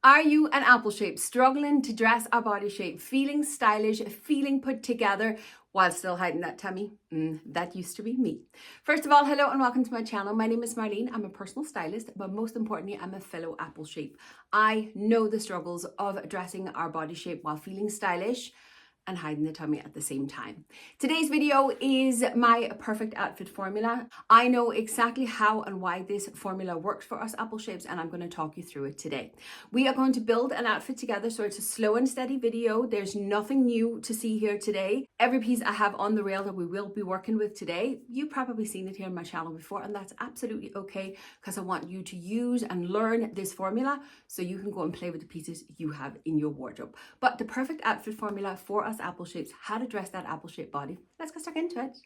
Are you an apple shape, struggling to dress a body shape, feeling stylish, feeling put together while still hiding that tummy? That used to be me. First of all, hello and welcome to my channel. My name is Marleen. I'm a personal stylist, but most importantly, I'm a fellow apple shape. I know the struggles of dressing our body shape while feeling stylish and hiding the tummy at the same time. Today's video is my perfect outfit formula. I know exactly how and why this formula works for us apple shapes, and I'm going to talk you through it today. We are going to build an outfit together, so it's a slow and steady video. There's nothing new to see here today. Every piece I have on the rail that we will be working with today, you've probably seen it here on my channel before, and that's absolutely okay, because I want you to use and learn this formula so you can go and play with the pieces you have in your wardrobe. But the perfect outfit formula for us apple shapes, how to dress that apple shaped body. Let's get stuck into it.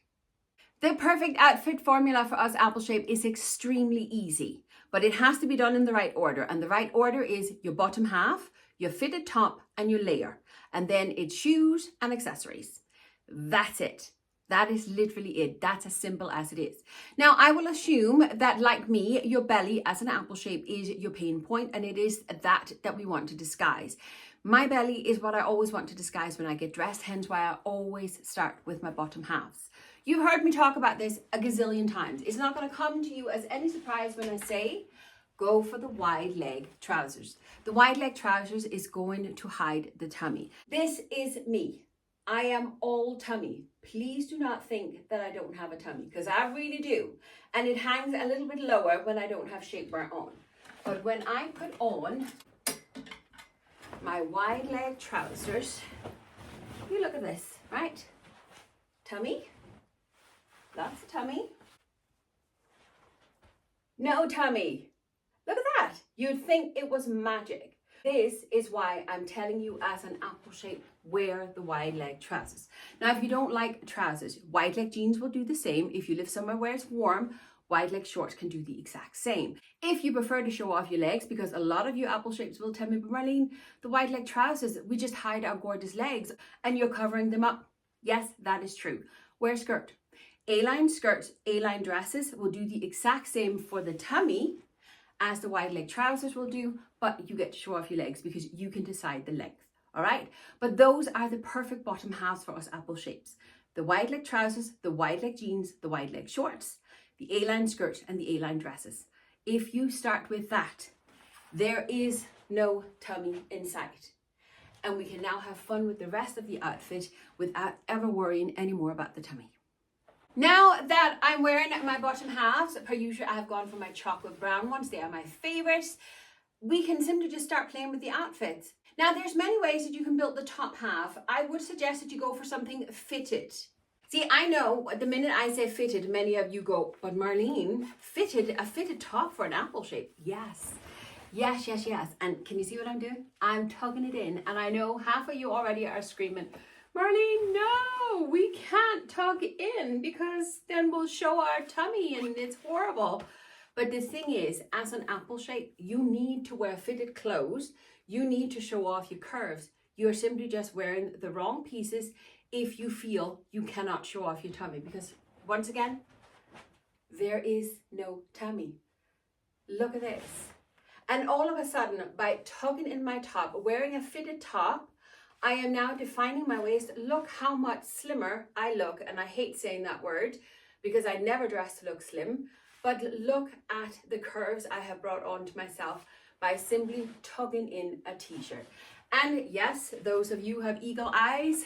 The perfect outfit formula for us apple shape is extremely easy, but it has to be done in the right order. And the right order is your bottom half, your fitted top, and your layer. And then it's shoes and accessories. That's it. That is literally it. That's as simple as it is. Now, I will assume that, like me, your belly as an apple shape is your pain point, and it is that we want to disguise. My belly is what I always want to disguise when I get dressed, hence why I always start with my bottom halves. You've heard me talk about this a gazillion times. It's not going to come to you as any surprise when I say, go for the wide leg trousers. The wide leg trousers is going to hide the tummy. This is me. I am all tummy. Please do not think that I don't have a tummy, because I really do. And it hangs a little bit lower when I don't have shapewear on. But when I put on my wide leg trousers, you look at this, right? Tummy, that's a tummy. No tummy. Look at that. You'd think it was magic. This is why I'm telling you, as an apple shape, wear the wide leg trousers. Now, if you don't like trousers, wide leg jeans will do the same. If you live somewhere where it's warm, wide leg shorts can do the exact same. If you prefer to show off your legs, because a lot of you apple shapes will tell me, but Marleen, the wide leg trousers, we just hide our gorgeous legs and you're covering them up. Yes, that is true. Wear a skirt. A-line skirts, A-line dresses will do the exact same for the tummy as the wide leg trousers will do, but you get to show off your legs because you can decide the length, all right? But those are the perfect bottom halves for us apple shapes. The wide leg trousers, the wide leg jeans, the wide leg shorts, the A-line skirts, and the A-line dresses. If you start with that, there is no tummy in sight. And we can now have fun with the rest of the outfit without ever worrying anymore about the tummy. Now that I'm wearing my bottom halves, per usual, I have gone for my chocolate brown ones. They are my favorites. We can simply just start playing with the outfits. Now, there's many ways that you can build the top half. I would suggest that you go for something fitted. See, I know the minute I say fitted, many of you go, but Marleen, a fitted top for an apple shape? Yes. Yes, yes, yes. And can you see what I'm doing? I'm tugging it in. And I know half of you already are screaming, Marleen, no, we can't tug in because then we'll show our tummy and it's horrible. But the thing is, as an apple shape, you need to wear fitted clothes. You need to show off your curves. You're simply just wearing the wrong pieces if you feel you cannot show off your tummy, because once again, there is no tummy. Look at this. And all of a sudden, by tugging in my top, wearing a fitted top, I am now defining my waist. Look how much slimmer I look. And I hate saying that word because I never dress to look slim. But look at the curves I have brought onto myself by simply tugging in a t-shirt. And yes, those of you who have eagle eyes,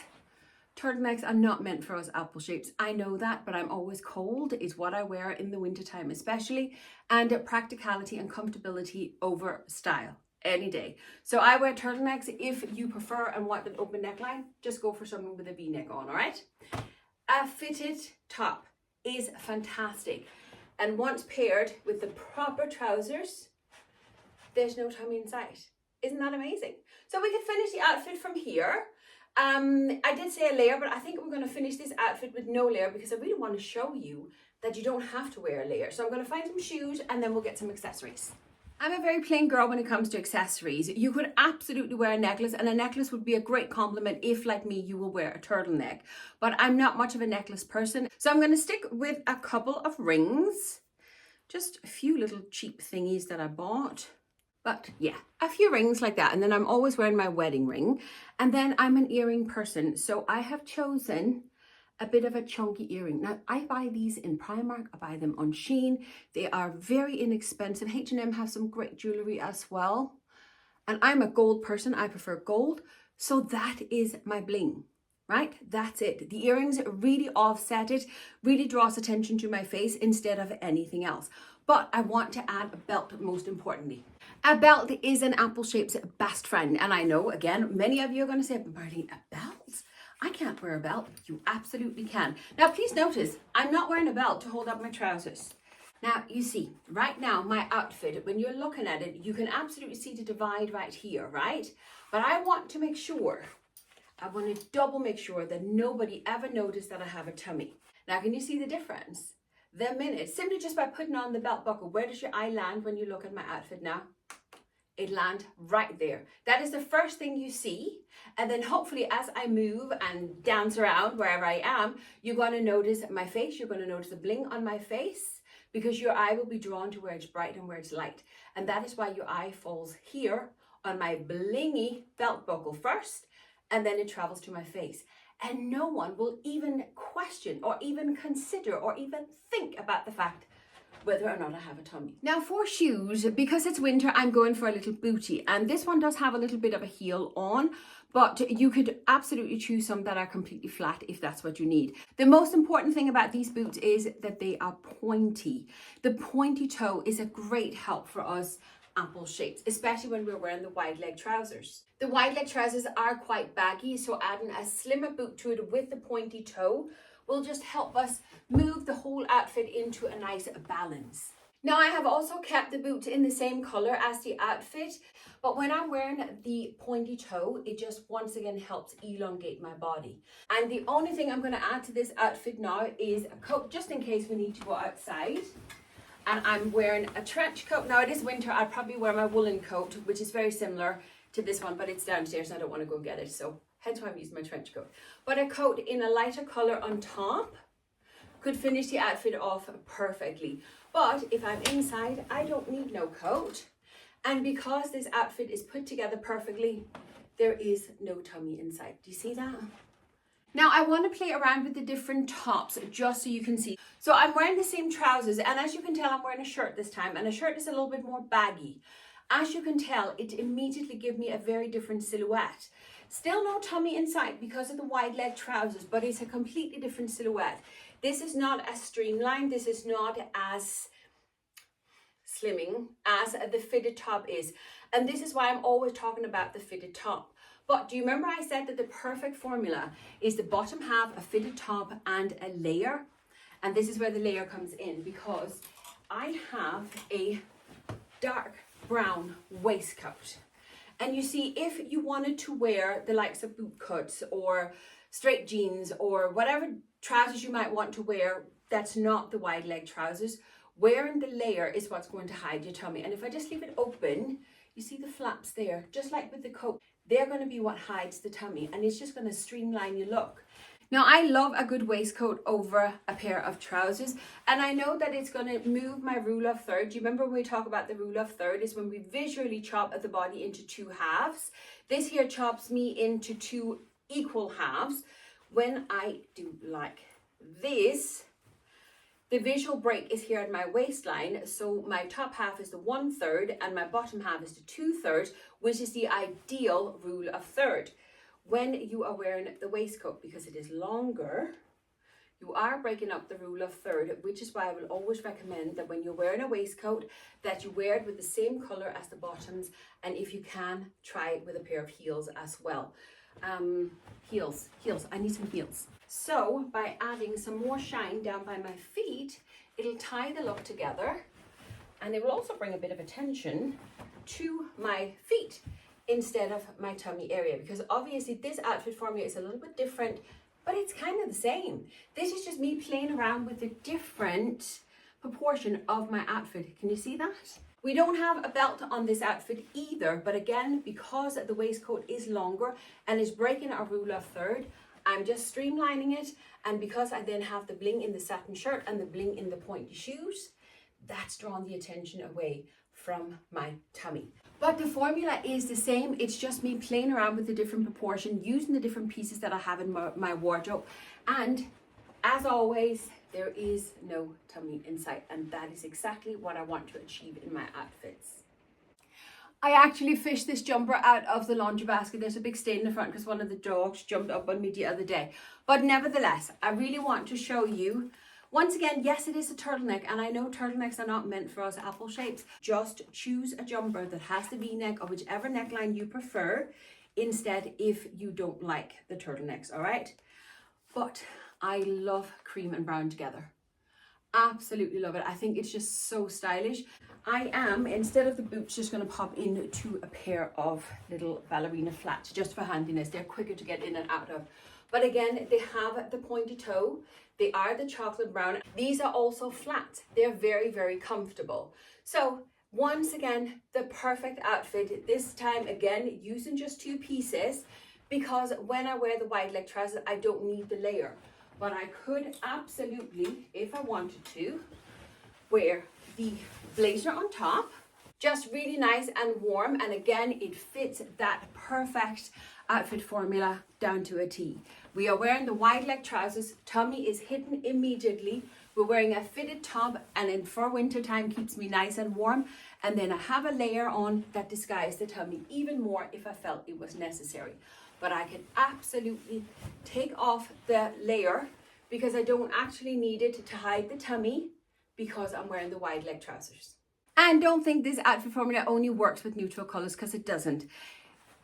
turtlenecks are not meant for us apple shapes. I know that, but I'm always cold is what I wear in the wintertime especially. And practicality and comfortability over style. Any day. So I wear turtlenecks. If you prefer and want an open neckline, just go for something with a v-neck on, all right? A fitted top is fantastic. And once paired with the proper trousers, there's no tummy in sight. Isn't that amazing? So we could finish the outfit from here. I did say a layer, but I think we're going to finish this outfit with no layer because I really want to show you that you don't have to wear a layer. So I'm going to find some shoes and then we'll get some accessories. I'm a very plain girl when it comes to accessories. You could absolutely wear a necklace, and a necklace would be a great compliment if, like me, you will wear a turtleneck. But I'm not much of a necklace person, so I'm going to stick with a couple of rings. Just a few little cheap thingies that I bought. But yeah, a few rings like that. And then I'm always wearing my wedding ring. And then I'm an earring person. So I have chosen a bit of a chunky earring. Now, I buy these in Primark. I buy them on Shein. They are very inexpensive. H&M have some great jewelry as well. And I'm a gold person. I prefer gold. So that is my bling, right? That's it. The earrings really offset it, really draws attention to my face instead of anything else. But I want to add a belt most importantly. A belt is an apple shape's best friend. And I know, again, many of you are going to say, but Marleen, a belt? I can't wear a belt. You absolutely can. Now, please notice, I'm not wearing a belt to hold up my trousers. Now, you see, right now, my outfit, when you're looking at it, you can absolutely see the divide right here, right? But I want to make sure, I want to double make sure that nobody ever noticed that I have a tummy. Now, can you see the difference? The minute, simply just by putting on the belt buckle, where does your eye land when you look at my outfit now? It lands right there. That is the first thing you see. And then hopefully as I move and dance around wherever I am, you're going to notice my face. You're going to notice the bling on my face because your eye will be drawn to where it's bright and where it's light. And that is why your eye falls here on my blingy belt buckle first, and then it travels to my face. And no one will even question or even consider or even think about the fact whether or not I have a tummy. Now for shoes, because it's winter, I'm going for a little booty. And this one does have a little bit of a heel on, but you could absolutely choose some that are completely flat if that's what you need. The most important thing about these boots is that they are pointy. The pointy toe is a great help for us apple shapes, especially when we're wearing the wide leg trousers. The wide leg trousers are quite baggy, so adding a slimmer boot to it with the pointy toe will just help us move the whole outfit into a nice balance. Now I have also kept the boot in the same color as the outfit, but when I'm wearing the pointy toe, it just once again helps elongate my body. And the only thing I'm going to add to this outfit now is a coat, just in case we need to go outside. And I'm wearing a trench coat. Now it is winter, I'd probably wear my woolen coat, which is very similar to this one, but it's downstairs and I don't want to go get it. So hence why I'm using my trench coat. But a coat in a lighter color on top could finish the outfit off perfectly. But if I'm inside, I don't need no coat. And because this outfit is put together perfectly, there is no tummy inside. Do you see that? Now I want to play around with the different tops just so you can see. So I'm wearing the same trousers, and as you can tell, I'm wearing a shirt this time, and a shirt is a little bit more baggy. As you can tell, it immediately gives me a very different silhouette. Still no tummy inside because of the wide leg trousers, but it's a completely different silhouette. This is not as streamlined. This is not as slimming as the fitted top is. And this is why I'm always talking about the fitted top. But do you remember I said that the perfect formula is the bottom half, a fitted top and a layer? And this is where the layer comes in, because I have a dark brown waistcoat. And you see, if you wanted to wear the likes of boot cuts or straight jeans or whatever trousers you might want to wear, that's not the wide leg trousers, wearing the layer is what's going to hide your tummy. And if I just leave it open, you see the flaps there, just like with the coat, they're going to be what hides the tummy, and it's just going to streamline your look. Now, I love a good waistcoat over a pair of trousers, and I know that it's going to move my rule of third. Do you remember when we talk about the rule of third is when we visually chop the body into two halves? This here chops me into two equal halves. When I do like this, the visual break is here at my waistline, so my top half is the 1/3 and my bottom half is the 2/3, which is the ideal rule of third. When you are wearing the waistcoat, because it is longer, you are breaking up the rule of third, which is why I will always recommend that when you're wearing a waistcoat, that you wear it with the same color as the bottoms, and if you can, try it with a pair of heels as well. Heels, I need some heels. So by adding some more shine down by my feet, it'll tie the look together, and it will also bring a bit of attention to my feet instead of my tummy area, because obviously this outfit formula is a little bit different, but it's kind of the same. This is just me playing around with the different proportion of my outfit. Can you see that? We don't have a belt on this outfit either, but again, because the waistcoat is longer and is breaking our rule of third, I'm just streamlining it, and because I then have the bling in the satin shirt and the bling in the pointy shoes, that's drawn the attention away from my tummy. But the formula is the same. It's just me playing around with the different proportion, using the different pieces that I have in my wardrobe. And as always, there is no tummy in sight. And that is exactly what I want to achieve in my outfits. I actually fished this jumper out of the laundry basket. There's a big stain in the front because one of the dogs jumped up on me the other day. But nevertheless, I really want to show you, once again, yes, it is a turtleneck. And I know turtlenecks are not meant for us apple shapes. Just choose a jumper that has the V-neck or whichever neckline you prefer instead if you don't like the turtlenecks, all right? But I love cream and brown together. Absolutely love it. I think it's just so stylish. I am, instead of the boots, just going to pop into a pair of little ballerina flats just for handiness. They're quicker to get in and out of. But again, they have the pointy toe. They are the chocolate brown. These are also flats. They're very, very comfortable. So once again, the perfect outfit. This time, again, using just 2 pieces because when I wear the wide leg trousers, I don't need the layer. But I could absolutely, if I wanted to, wear the blazer on top. Just really nice and warm. And again, it fits that perfect outfit formula down to a T. We are wearing the wide leg trousers. Tummy is hidden immediately. We're wearing a fitted top, and then for winter time keeps me nice and warm. And then I have a layer on that disguised the tummy even more if I felt it was necessary. But I can absolutely take off the layer because I don't actually need it to hide the tummy because I'm wearing the wide leg trousers. And don't think this outfit formula only works with neutral colors, because it doesn't.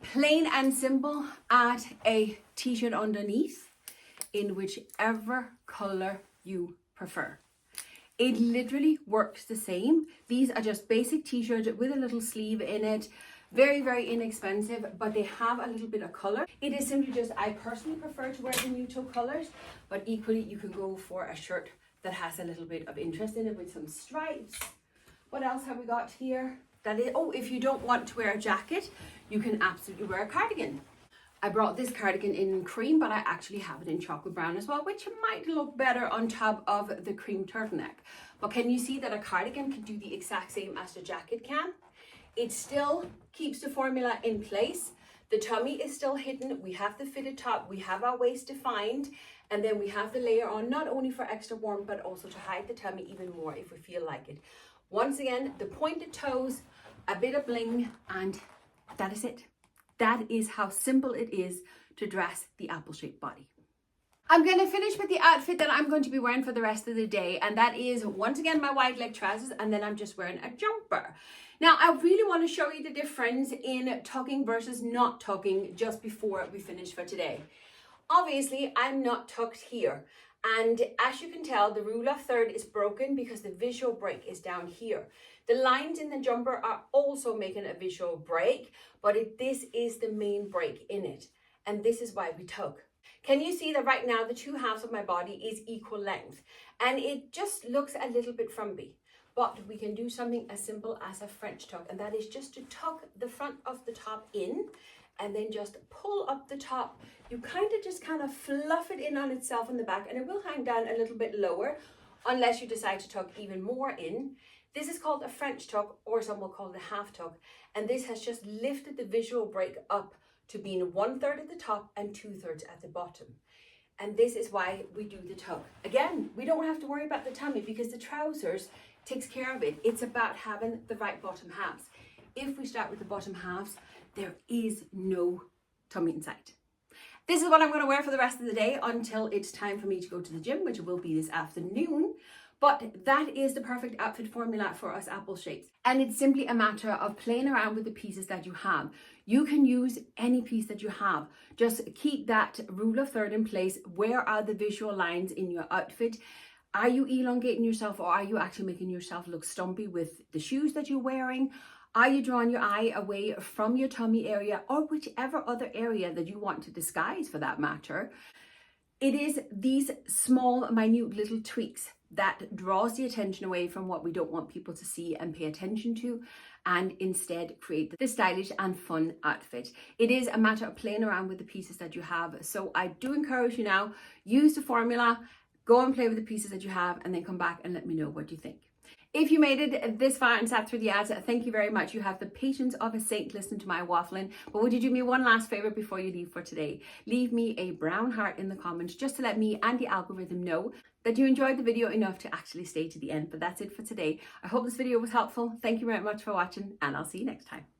Plain and simple, add a t-shirt underneath in whichever color you prefer. It literally works the same. These are just basic t-shirts with a little sleeve in it. Very, very inexpensive, but they have a little bit of color. It is simply just, I personally prefer to wear the neutral colors, but equally you can go for a shirt that has a little bit of interest in it with some stripes. What else have we got here? That is, oh, if you don't want to wear a jacket, you can absolutely wear a cardigan. I brought this cardigan in cream, but I actually have it in chocolate brown as well, which might look better on top of the cream turtleneck. But can you see that a cardigan can do the exact same as the jacket can? It still keeps the formula in place. The tummy is still hidden. We have the fitted top. We have our waist defined. And then we have the layer on, not only for extra warmth, but also to hide the tummy even more if we feel like it. Once again, the pointed toes, a bit of bling, and that is it. That is how simple it is to dress the apple-shaped body. I'm going to finish with the outfit that I'm going to be wearing for the rest of the day. And that is, once again, my wide leg trousers. And then I'm just wearing a jumper. Now, I really want to show you the difference in tucking versus not tucking just before we finish for today. Obviously, I'm not tucked here. And as you can tell, the rule of third is broken because the visual break is down here. The lines in the jumper are also making a visual break, but this is the main break in it. And this is why we tuck. Can you see that right now the 2 halves of my body is equal length? And it just looks a little bit frumpy. But we can do something as simple as a French tuck, and that is just to tuck the front of the top in and then just pull up the top. You kind of fluff it in on itself in the back, and it will hang down a little bit lower unless you decide to tuck even more in. This is called a French tuck, or some will call it a half tuck, and this has just lifted the visual break up to being 1/3 at the top and 2/3 at the bottom. And this is why we do the tuck. Again, we don't have to worry about the tummy because the trousers takes care of it. It's about having the right bottom halves. If we start with the bottom halves, there is no tummy in sight. This is what I'm going to wear for the rest of the day until it's time for me to go to the gym, which will be this afternoon. But that is the perfect outfit formula for us apple shapes. And it's simply a matter of playing around with the pieces that you have. You can use any piece that you have. Just keep that rule of third in place. Where are the visual lines in your outfit? Are you elongating yourself, or are you actually making yourself look stumpy with the shoes that you're wearing? Are you drawing your eye away from your tummy area, or whichever other area that you want to disguise for that matter? It is these small, minute little tweaks that draws the attention away from what we don't want people to see and pay attention to, and instead create the stylish and fun outfit. It is a matter of playing around with the pieces that you have. So I do encourage you now, use the formula, go and play with the pieces that you have, and then come back and let me know what you think. If you made it this far and sat through the ads, thank you very much. You have the patience of a saint listening to my waffling. But would you do me one last favor before you leave for today? Leave me a brown heart in the comments just to let me and the algorithm know that you enjoyed the video enough to actually stay to the end. But that's it for today. I hope this video was helpful. Thank you very much for watching, and I'll see you next time.